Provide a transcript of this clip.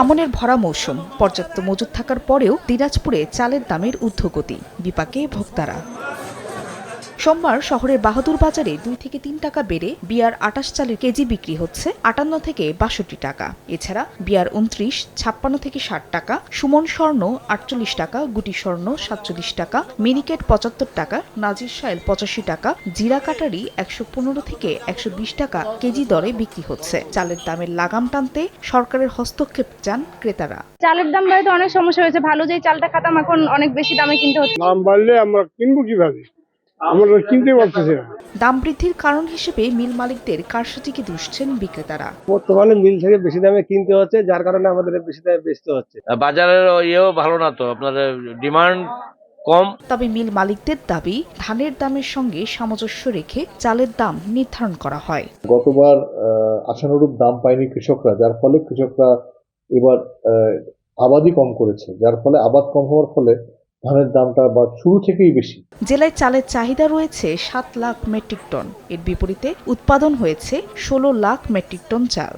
আমনের ভরা মৌসুম, পর্যাপ্ত মজুত থাকার পরেও দিনাজপুরে চালের দামের ঊর্ধ্বগতি, বিপাকে ভোক্তারা। সোমবার শহরের বাহাদুর বাজারে 2 থেকে 3 টাকা বেড়ে বিয়ার 28 চালের কেজি বিক্রি হচ্ছে 58 থেকে 62 টাকা। এছাড়া বিয়ার 29, 56 থেকে 60 টাকা, সুমন স্বর্ণ 48 টাকা, গুটি স্বর্ণ 47 টাকা, মিনিকেট 75 টাকা, নাজির শাইল 85 টাকা, জিরা কাটারি 115 থেকে 120 টাকা কেজি দরে বিক্রি হচ্ছে। চালের দামের লাগাম টানতে সরকারের হস্তক্ষেপ চান ক্রেতারা। চালের দাম বাড়াতে অনেক সমস্যা হয়েছে। ভালো যে চালটা খাতাম এখন অনেক বেশি দামে কিনতে হচ্ছে। দাম বাড়লে আমরা কিনবো কিভাবে? আমরা কিনতে পারতেছি না। দাম বৃদ্ধির কারণ হিসেবে মিল মালিকদের কারসাজিকে দুষছেন বিক্রেতারা। বর্তমানে মিল থেকে বেশি দামে কিনতে হচ্ছে, যার কারণে আমাদের বেশি দামে বেচতে হচ্ছে। বাজারের ইয়েও ভালো না, তো আপনার ডিমান্ড কম। তবে মিল মালিকদের দাবি, ধানের দামের সঙ্গে সামঞ্জস্য রেখে চালের দাম নির্ধারণ করা হয়। গতবার আশানুরূপ দাম পায়নি কৃষকরা, যার ফলে কৃষকরা এবার আবাদই কম করেছে, যার ফলে আবাদ কম হওয়ার ফলে ধানের দামটা বা শুরু থেকেই বেশি। জেলায় চালের চাহিদা রয়েছে 7 লাখ মেট্রিক টন, এর বিপরীতে উৎপাদন হয়েছে 16 লাখ মেট্রিক টন চাল।